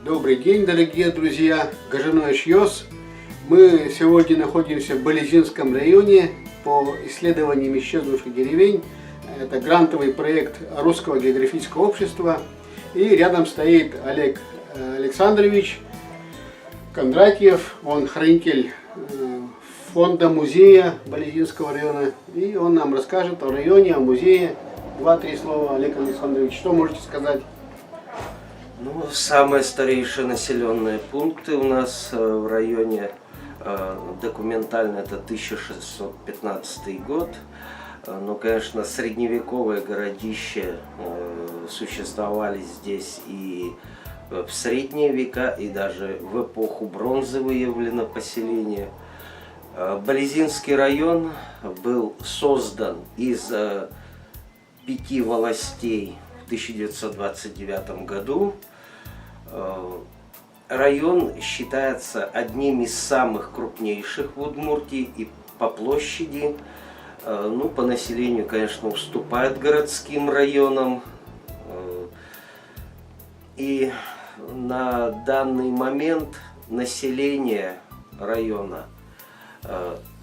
Добрый день, дорогие друзья! Гажиной Шьос. Мы сегодня находимся в Болезинском районе по исследованиям исчезнувших деревень. Это грантовый проект Русского географического общества. И рядом стоит Олег Александрович Кондратьев. Он хранитель фонда музея Болезинского района. И он нам расскажет о районе, о музее. 2-3 слова, Олег Александрович. Что можете сказать? Ну, самые старейшие населенные пункты у нас в районе документально это 1615 год. Но, конечно, средневековые городища существовали здесь и в средние века, и даже в эпоху бронзы выявлено поселение. Болезинский район был создан из 5 волостей в 1929 году. Район считается одним из самых крупнейших в Удмуртии и по площади, ну, по населению, конечно, уступает городским районам. И на данный момент население района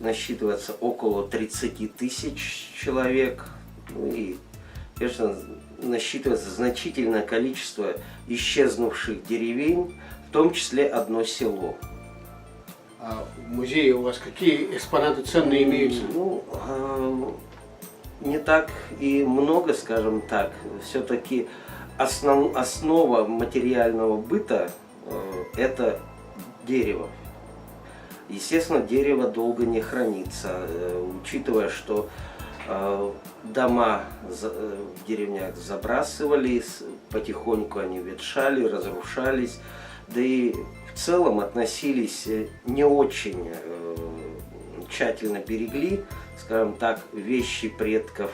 насчитывается около 30 тысяч человек. Ну и, конечно, насчитывается значительное количество исчезнувших деревень, в том числе одно село. А в музее у вас какие экспонаты ценные имеются? Ну, не так и много, скажем так. Все-таки основа материального быта это дерево. Естественно, дерево долго не хранится, учитывая, что дома в деревнях забрасывались, потихоньку они ветшали, разрушались, да и в целом относились не очень тщательно берегли, скажем так, вещи предков.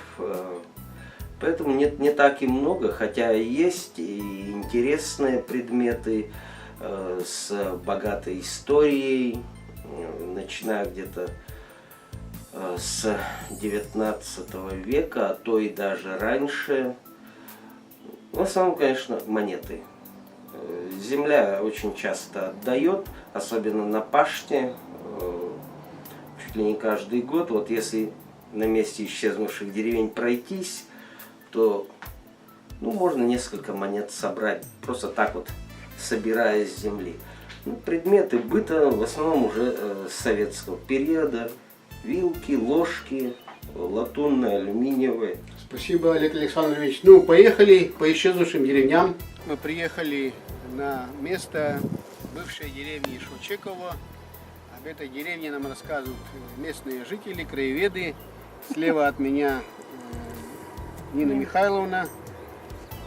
Поэтому не так и много, хотя есть и интересные предметы с богатой историей, начиная где-то с 19 века, а то и даже раньше. В основном, конечно, монеты. Земля очень часто отдает, особенно на пашне, чуть ли не каждый год. Вот если на месте исчезнувших деревень пройтись, то ну, можно несколько монет собрать, просто так вот собирая с земли. Ну, предметы быта в основном уже советского периода. Вилки, ложки, латунные, алюминиевые. Спасибо, Олег Александрович. Ну, поехали по исчезнувшим деревням. Мы приехали на место бывшей деревни Шевчиково. Об этой деревне нам рассказывают местные жители, краеведы. Слева от меня Нина Михайловна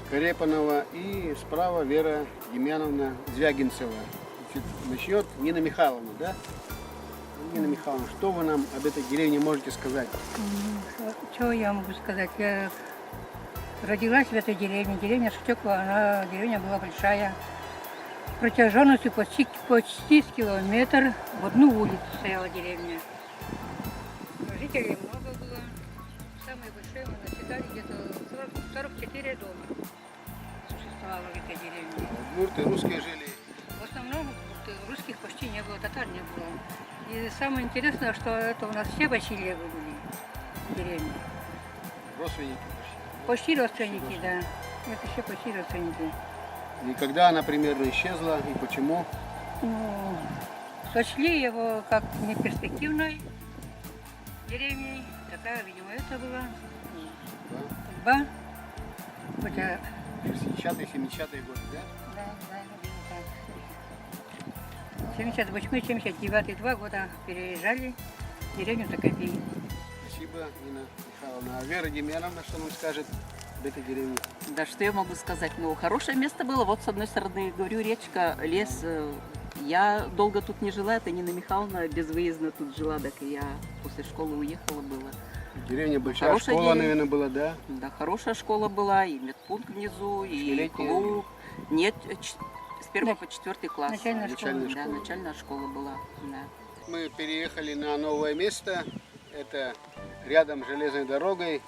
Карепанова и справа Вера Демьяновна Звягинцева. Начнет Нина Михайловна, да? Нина Михайловна, что вы нам об этой деревне можете сказать? Что я могу сказать? Я родилась в этой деревне. Деревня Шевчиково, деревня была большая. Протяженностью почти с километр. В одну улицу стояла деревня. Жителей много было. Самые большие мы насчитали где-то 44 дома существовало в этой деревне. Удмурты, русские жили? В основном русских почти не было, татар не было. И самое интересное, что это у нас все Васильевы были в деревне. Родственники Почти родственники, да. Это все почти родственники. И когда она примерно исчезла и почему? Ну, сочли его как неперспективной деревней. Такая, видимо, это была судьба. Хотя... 60-70-е годы, да? Да, 78-79 2 года переезжали в деревню Токопей. Спасибо, Нина Михайловна. А Вера Демьяновна что нам скажет об этой деревне? Да что я могу сказать? Ну, хорошее место было. Вот с одной стороны, говорю, речка, лес. Я долго тут не жила, это Нина Михайловна безвыездно тут жила, так и я после школы уехала была. Деревня большая, Хорошая школа, деревня. наверное, была, да? Да, хорошая школа была, и медпункт внизу, и клуб. Нет, с 1 по 4 класс. Начальная школа. Да, начальная школа была, да. Мы переехали на новое место. Это рядом с железной дорогой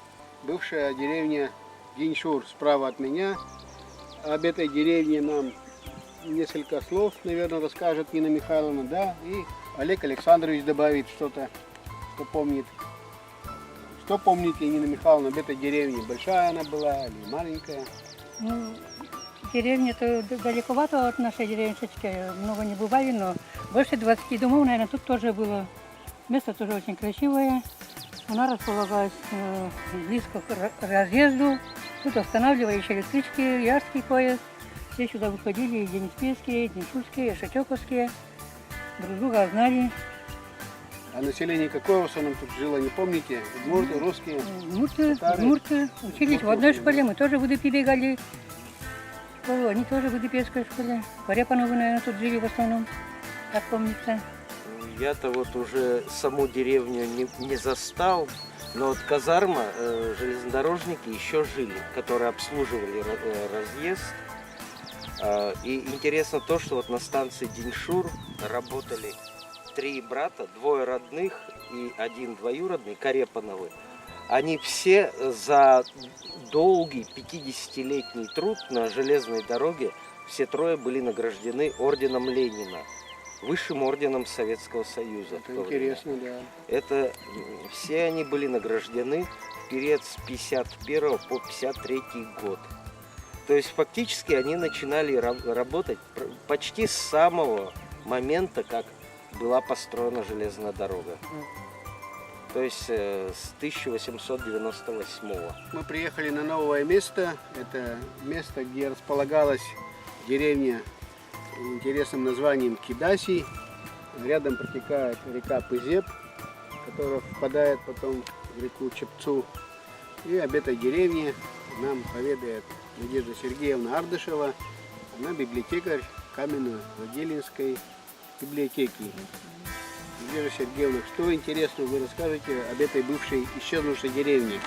бывшая деревня Гинчур справа от меня. Об этой деревне нам несколько слов, наверное, расскажет Нина Михайловна, да, и Олег Александрович добавит что-то, что помнит. Что помните, Нина Михайловна, об этой деревне? Большая она была или маленькая? Ну, деревня-то далековато от нашей деревеньки, много не бывали, но больше 20 домов, наверное, тут тоже было. Место тоже очень красивое. Она располагалась близко к разъезду. Тут останавливали еще электрички, Ярский поезд. Все сюда выходили, и Денисперские, и Денисульские, и Шатековские. Друг друга знали. А население какое в основном тут жило, не помните? Удмурты, русские? Удмурты учились в одной школе, мы тоже в Удыпе бегали в школу, они тоже в Удыпецкой школе. Порепановы, наверное, тут жили в основном, как помнится. Я-то вот уже саму деревню не застал, но вот казарма, железнодорожники еще жили, которые обслуживали разъезд. И интересно то, что вот на станции Деньшур работали 3 брата, 2 родных и 1 двоюродный, Карепановы. Они все за долгий 50-летний труд на железной дороге, все 3 были награждены орденом Ленина, высшим орденом Советского Союза. Это интересно, да. Это все они были награждены в период с 51 по 53 год. То есть фактически они начинали работать почти с самого момента, как была построена железная дорога. То есть с 1898. Мы приехали на новое место. Это место, где располагалась деревня с интересным названием Кидаси. Рядом протекает река Пызеп, которая впадает потом в реку Чепцу. И об этой деревне нам поведает Надежда Сергеевна Ардышева. Она библиотекарь Каменно-Владимирской библиотеки. Надежда Сергеевна, что интересного вы расскажете об этой бывшей исчезнувшей деревне?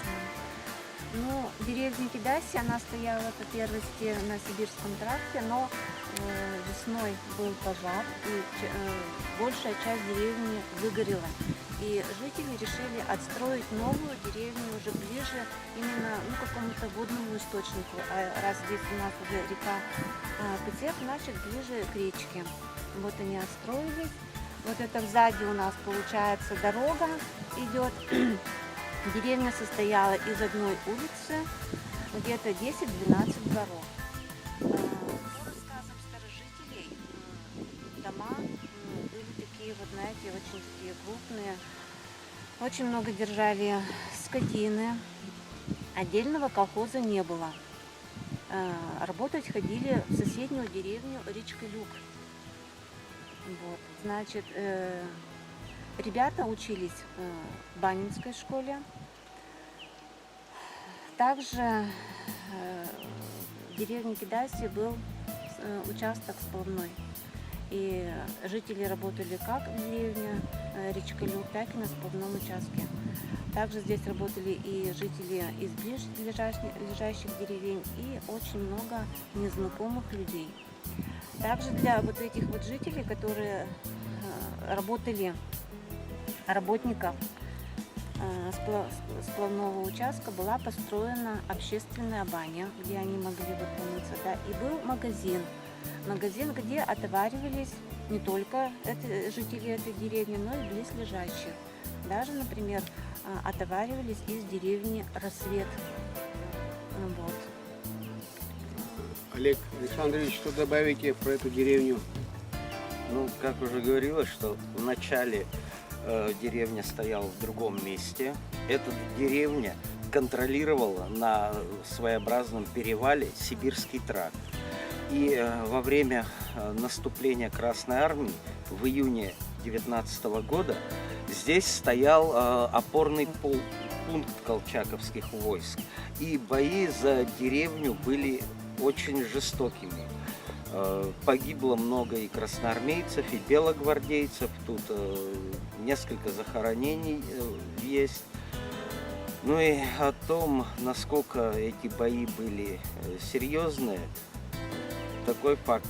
Ну, деревня Кидаси, она стояла по первости на Сибирском тракте, но весной был пожар, и большая часть деревни выгорела. И жители решили отстроить новую деревню уже ближе именно к какому-то водному источнику. А раз здесь у нас уже река Пызеп, значит ближе к речке. Вот они отстроились. Вот это сзади у нас получается дорога идет. Деревня состояла из одной улицы, где-то 10-12 дворов. По рассказам старожителей, дома были такие, вот знаете, очень такие крупные. Очень много держали скотины. Отдельного колхоза не было. Работать ходили в соседнюю деревню речка Люк. Вот, значит, ребята учились в Банинской школе. Также в деревне Кидаси был участок сплавной. И жители работали как в деревне речка Люк, так и на сплавном участке. Также здесь работали и жители из ближайших деревень, и очень много незнакомых людей. Также для вот этих вот жителей, которые работали, работников сплавного участка, была построена общественная баня, где они могли вот помыться, да, и был магазин, где отоваривались не только жители этой деревни, но и близлежащих. Даже, например, отоваривались из деревни Рассвет. Вот. Олег Александрович, что добавите про эту деревню? Ну, как уже говорилось, что в начале деревня стояла в другом месте. Эта деревня контролировала на своеобразном перевале Сибирский тракт. И во время наступления Красной Армии в июне 19 года здесь стоял опорный пункт колчаковских войск. И бои за деревню были очень жестокими. Погибло много и красноармейцев, и белогвардейцев. Тут несколько захоронений есть. Ну и о том, насколько эти бои были серьезные, такой факт.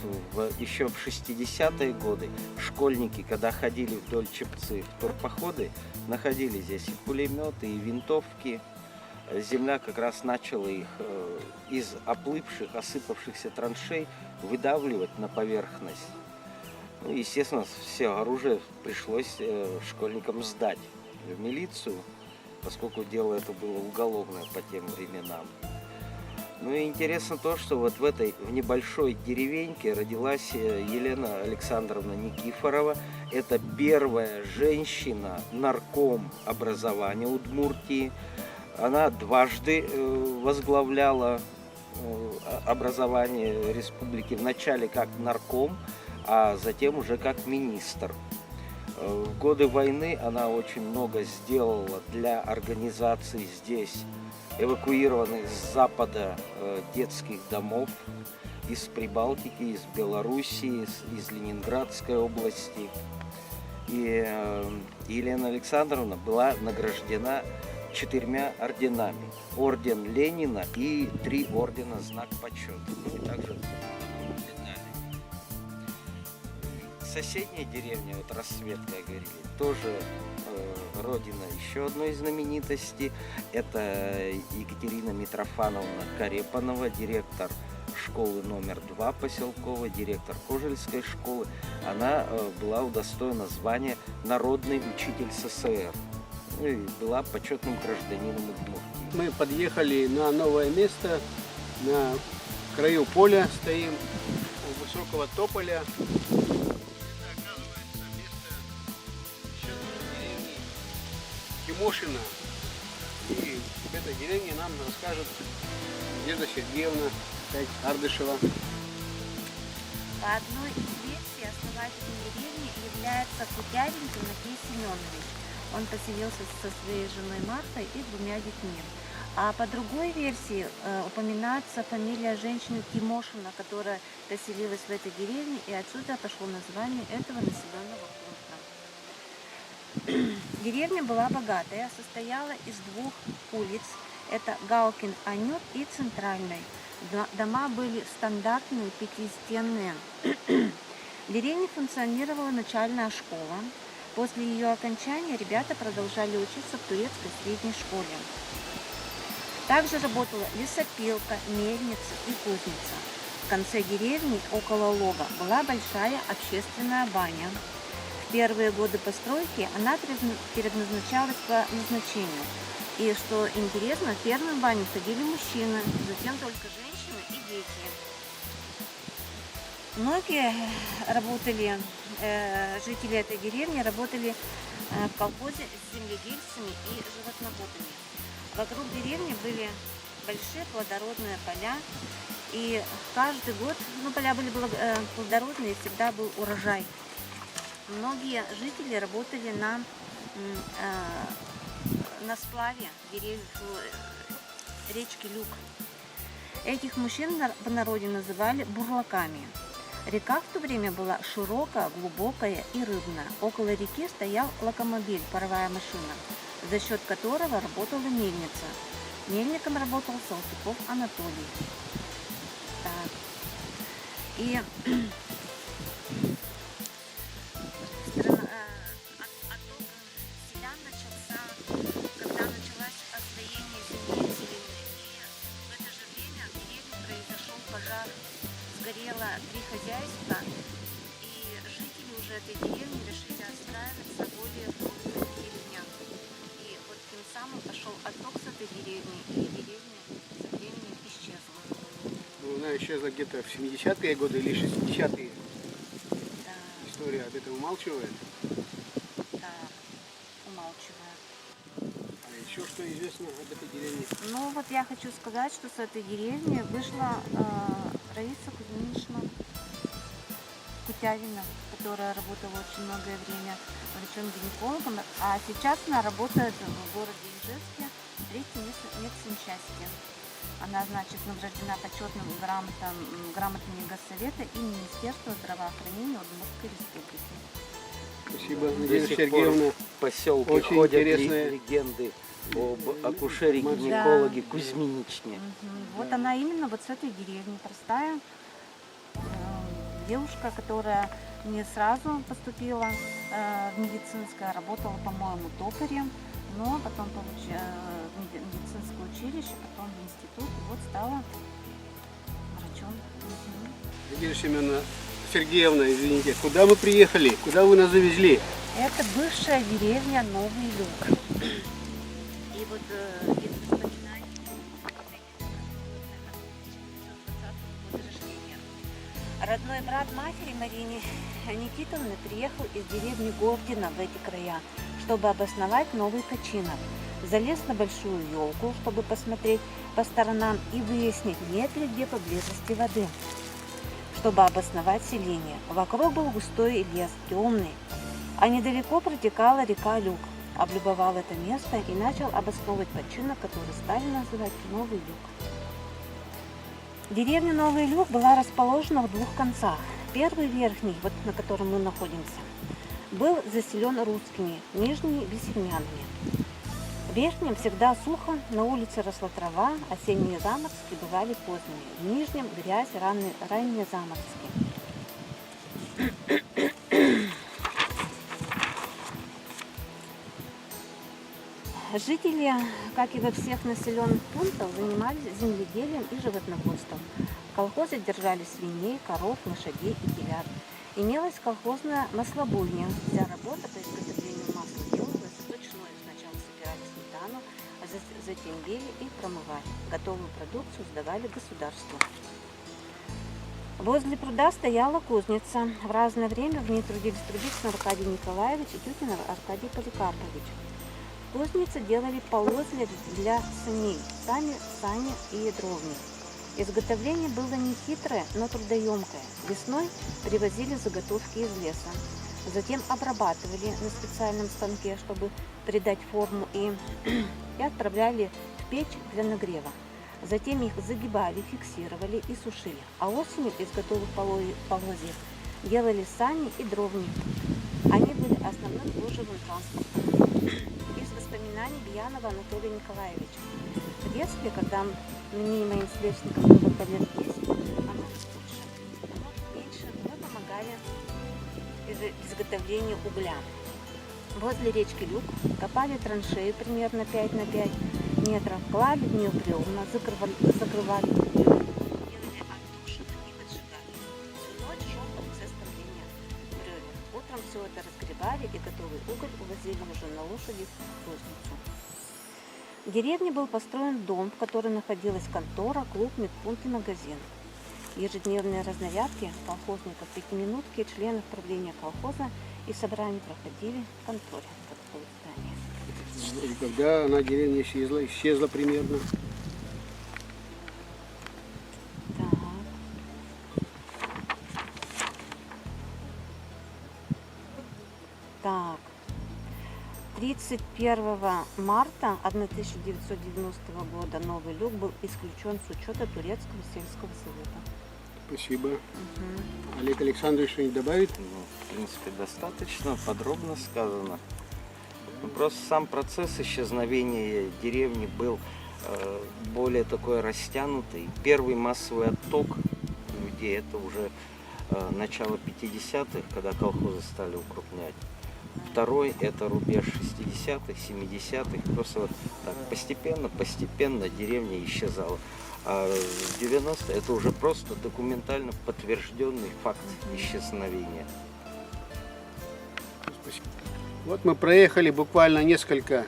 Еще в 60-е годы школьники, когда ходили вдоль Чепцы в турпоходы, находили здесь и пулеметы, и винтовки. земля как раз начала их из оплывших, осыпавшихся траншей выдавливать на поверхность. Ну, естественно, все оружие пришлось школьникам сдать в милицию, поскольку дело это было уголовное по тем временам. Ну и интересно то, что вот в небольшой деревеньке родилась Елена Александровна Никифорова. Это первая женщина нарком образования Удмуртии. Она дважды возглавляла образование республики, вначале как нарком, а затем уже как министр. В годы войны она очень много сделала для организации здесь эвакуированных с запада детских домов из Прибалтики, из Белоруссии, из Ленинградской области. И Елена Александровна была награждена 4 орденами. Орден Ленина и 3 ордена Знак почета. Ну и также медали. Соседняя деревня, вот Рассвет, как говорили, тоже родина еще одной знаменитости. Это Екатерина Митрофановна Карепанова, директор школы номер 2 поселковой, директор Кожельской школы. Она была удостоена звания «Народный учитель СССР». Ну и была почетным гражданином Удмуртии. Мы подъехали на новое место, на краю поля стоим, у высокого тополя. Это, оказывается, место еще деревни Тимошина. И в этой деревне нам расскажет Надежда Сергеевна Ардышева. По одной из версий основателем деревни является Кутявин Тимофей Семенович. Он поселился со своей женой Мартой и 2 детьми. А по другой версии упоминается фамилия женщины Тимошина, которая поселилась в этой деревне, и отсюда пошло название этого населенного пункта. Деревня была богатая, состояла из 2 улиц. Это Галкин-Анют и Центральной. Дома были стандартные, 5-стенные. В деревне функционировала начальная школа. После ее окончания ребята продолжали учиться в турецкой средней школе. Также работала лесопилка, мельница и кузница. В конце деревни, около лога, была большая общественная баня. В первые годы постройки она предназначалась по назначению. И что интересно, в первую баню ходили мужчины, затем только женщины и дети. Многие работали, жители этой деревни работали в колхозе с земледельцами и животноводами. Вокруг деревни были большие плодородные поля, и каждый год, поля были плодородные, всегда был урожай. Многие жители работали на сплаве речки Люк. Этих мужчин в народе называли бурлаками. Река в то время была широкая, глубокая и рыбная. Около реки стоял локомобиль, паровая машина, за счет которого работала мельница. Мельником работал Салтыков Анатолий. Так. И отток селян начался, когда началось освоение земли целины. И в это же время в деревне произошел пожар. Сгорело 3 хозяйства, и жители уже этой деревни решили отстраиваться более крупными деревнями. И вот тем самым пошел отток с этой деревни, и деревня со временем исчезла. Ну, она исчезла где-то в 70-е годы или 60-е. Да, История об этом умалчивает. да, умалчивая. А еще что известно об этой деревне? Ну вот я хочу сказать, что с этой деревни вышла Раиса Кузьминична Кутявина, которая работала очень многое время врачом-гинекологом, а сейчас она работает в городе Ижевске в 3-й медсанчасти. Она, значит, награждена почетным грамотами Госсовета и Министерства здравоохранения Удмуртской республики. Спасибо, До Надежда сих пор Сергеевна. в поселке Очень ходят интересная легенды об акушере-гинекологе Кузьминичне. Вот она именно вот с этой деревни, простая девушка, которая не сразу поступила в медицинское, работала, по-моему, токарем, но потом в медицинское училище, потом в институт, и вот стала врачом. Надежда Сергеевна, извините, куда мы приехали? Куда вы нас завезли? Это бывшая деревня Новый Люк. И вот из воспоминаний родной брат матери Марины Никитовны приехал из деревни Гордина в эти края, чтобы обосновать новый починок. Залез на большую елку, чтобы посмотреть по сторонам и выяснить, нет ли где поблизости воды, чтобы обосновать селение. Вокруг был густой лес, темный, а недалеко протекала река Люк. Облюбовал это место и начал обосновывать починок, который стали называть Новый Люк. Деревня Новый Люк была расположена в двух концах. Первый, верхний, вот на котором мы находимся, был заселен русскими, нижний – бесельмянами. В верхнем всегда сухо, на улице росла трава, осенние заморозки бывали поздние. В нижнем – грязь, ранние заморозки. Жители, как и во всех населенных пунктах, занимались земледелием и животноводством. В колхозе держали свиней, коров, лошадей и телят. Имелась колхозная маслобойня. Вся работа по изготовлению масла делалась вручную. Сначала собирали сметану, а затем бели и промывали. Готовую продукцию сдавали государству. Возле пруда стояла кузница. В разное время в ней трудились Трубицын Аркадий Николаевич и Тютин Аркадий Поликарпович. В кузнице делали полозья для саней, сани и дровник. Изготовление было не хитрое, но трудоемкое. Весной привозили заготовки из леса. Затем обрабатывали на специальном станке, чтобы придать форму, и отправляли в печь для нагрева. Затем их загибали, фиксировали и сушили. А осенью из готовых полозьев делали сани и дровник. Они были основным плужевым транспортом. Из воспоминаний Биянова Анатолия Николаевича. В детстве, когда мне и моим сверстникам было по лет 10, а может лучше, а может меньше, мы помогали изготовлению угля. Возле речки Люк копали траншеи примерно 5 на 5 метров, клали в нее бревна, закрывали, делали отдушины и поджигали. Всю ночь шел процесс томления бревен. Утром все это разгребали и готовый уголь увозили уже на лошади в кузницу. В деревне был построен дом, в котором находилась контора, клуб, медпункт и магазин. Ежедневные разнарядки колхозников, пятиминутки, членов правления колхоза и собрания проходили в конторе. Такое здание. И когда она деревня исчезла примерно? Так. 31 марта 1990 года Новый Люк был исключен с учета Турецкого сельского совета. Спасибо. Олег Александрович что-нибудь добавит? Ну, в принципе, достаточно подробно сказано. Ну, просто сам процесс исчезновения деревни был более такой растянутый. Первый массовый отток людей — это уже начало 50-х, когда колхозы стали укрупнять. Второй — это рубеж 60-х, 70-х. Просто вот так постепенно деревня исчезала. А в 90-е это уже просто документально подтвержденный факт исчезновения. Спасибо. Вот мы проехали буквально несколько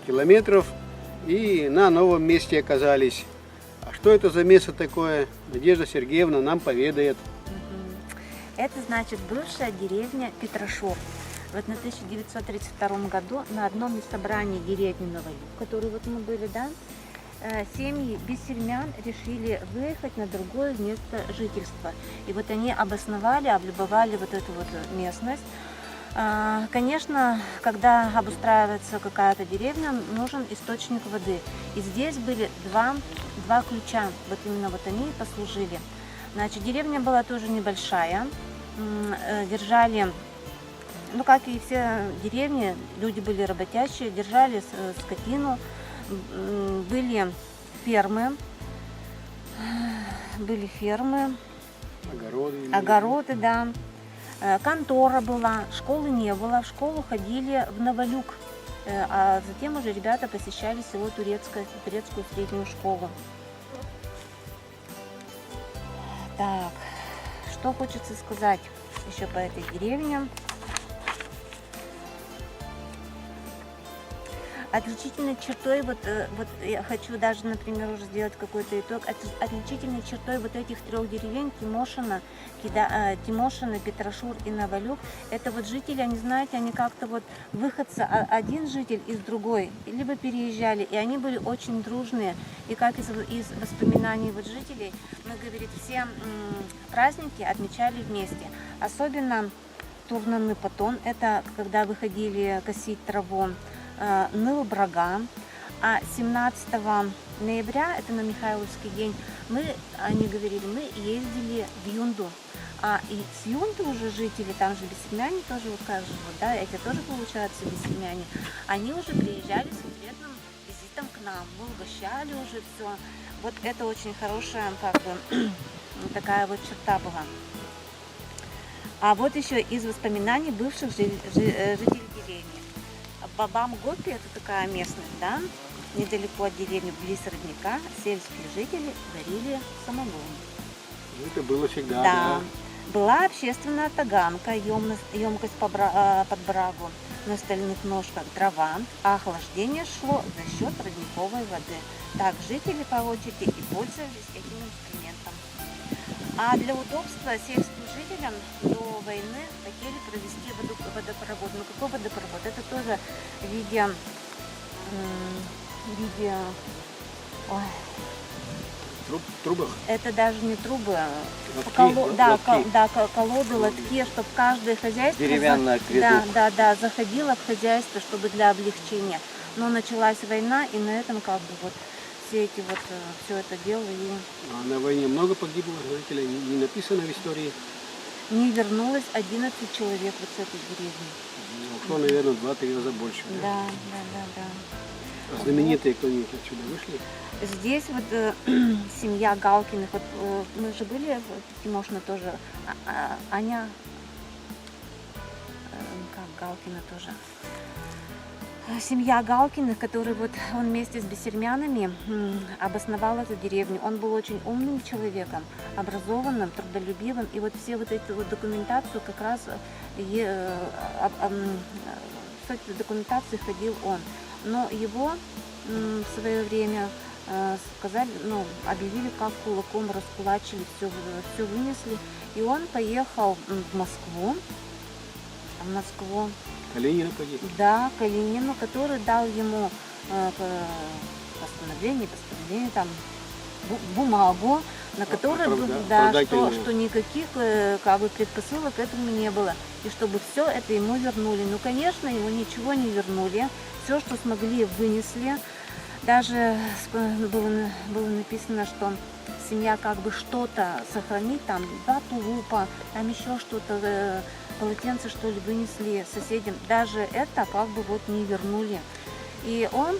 километров и на новом месте оказались. А что это за место такое? Надежда Сергеевна нам поведает. Это значит бывшая деревня Петрошов. Вот на 1932 году на одном из собраний деревни Новый Люк, в которой вот мы были, да, семьи бессельмян решили выехать на другое место жительства. И вот они обосновали, облюбовали вот эту вот местность. Конечно, когда обустраивается какая-то деревня, нужен источник воды. И здесь были два ключа, вот именно вот они и послужили. Значит, деревня была тоже небольшая, держали, ну как и все деревни, люди были работящие, держали скотину, были фермы, Огороды, огороды, да. контора была, школы не было. В школу ходили в Новолюк, а затем уже ребята посещали село турецкую среднюю школу. Так, что хочется сказать еще по этой деревне. Отличительной чертой, вот я хочу даже, например, уже сделать какой-то итог, отличительной чертой вот этих трех деревень, Тимошино, Петрашур и Новолюк, это вот жители, они, знаете, они как-то вот выходцы, один житель из другой, либо переезжали, и они были очень дружные, и как из воспоминаний вот жителей, мы, говорит, все праздники отмечали вместе, особенно Турнаны Патон, это когда выходили косить траву, ныл брага, а 17 ноября, это на Михайловский день, они говорили, мы ездили в Юнду, а и с Юнды уже жители, там же бессемяне тоже, вот как же, вот, да, эти тоже получаются бессемяне, они уже приезжали с конкретным визитом к нам, мы угощали уже все, вот это очень хорошая, как бы, такая вот черта была. А вот еще из воспоминаний бывших жителей деревни. Бабам Гопи, это такая местность, да, недалеко от деревни, близ родника, сельские жители варили самогон. Это было всегда, Да. Была общественная таганка, емкость под брагу на стальных ножках, дрова, а охлаждение шло за счет родниковой воды. Так жители по очереди и пользовались этим инструментом. А для удобства сельским жителям до войны хотели провести водопровод. Ну какой водопровод? Это тоже в виде ой, трубах. это даже не трубы, Лотки. колоды, лотки, чтобы каждое хозяйство Деревянный акведук. да, заходило в хозяйство, чтобы для облегчения. Но началась война, и на этом как бы вот все эти вот все это дело и А на войне много погибло жителей, не написано в истории. не вернулось 11 человек вот с этой деревни. Ушло, наверное, 2-3 раза больше. Да. А знаменитые кто-нибудь отсюда вышли? Здесь вот семья Галкиных, вот мы же были в Тимошино тоже, Аня, как Галкина тоже. Семья Галкиных, который вот он вместе с бессермянами обосновал эту деревню. Он был очень умным человеком, образованным, трудолюбивым. И вот все вот эту вот документацию как раз с этой документацией ходил он. Но его в свое время сказали, объявили как кулаком, раскулачили, все вынесли. И он поехал в Москву. Калинина погиб. Да, Калинину, который дал ему постановление, там бумагу, на которой что никаких как бы предпосылок к этому не было. И чтобы все это ему вернули. Ну, конечно, ему ничего не вернули. Все, что смогли, вынесли. Даже было написано, что семья как бы что-то сохранит, там 2 тулупа, там еще что-то, полотенце что ли вынесли соседям. Даже это как бы вот не вернули. И он,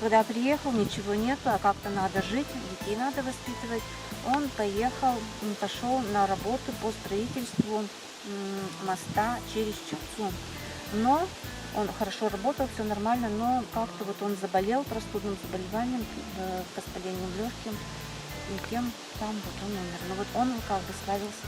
когда приехал, ничего нету, а как-то надо жить, детей надо воспитывать. Он пошел на работу по строительству моста через Чепцу. Но он хорошо работал, все нормально, но как-то вот он заболел простудным заболеванием, воспалением легких, и тем там вот он умер. Но вот он как бы славился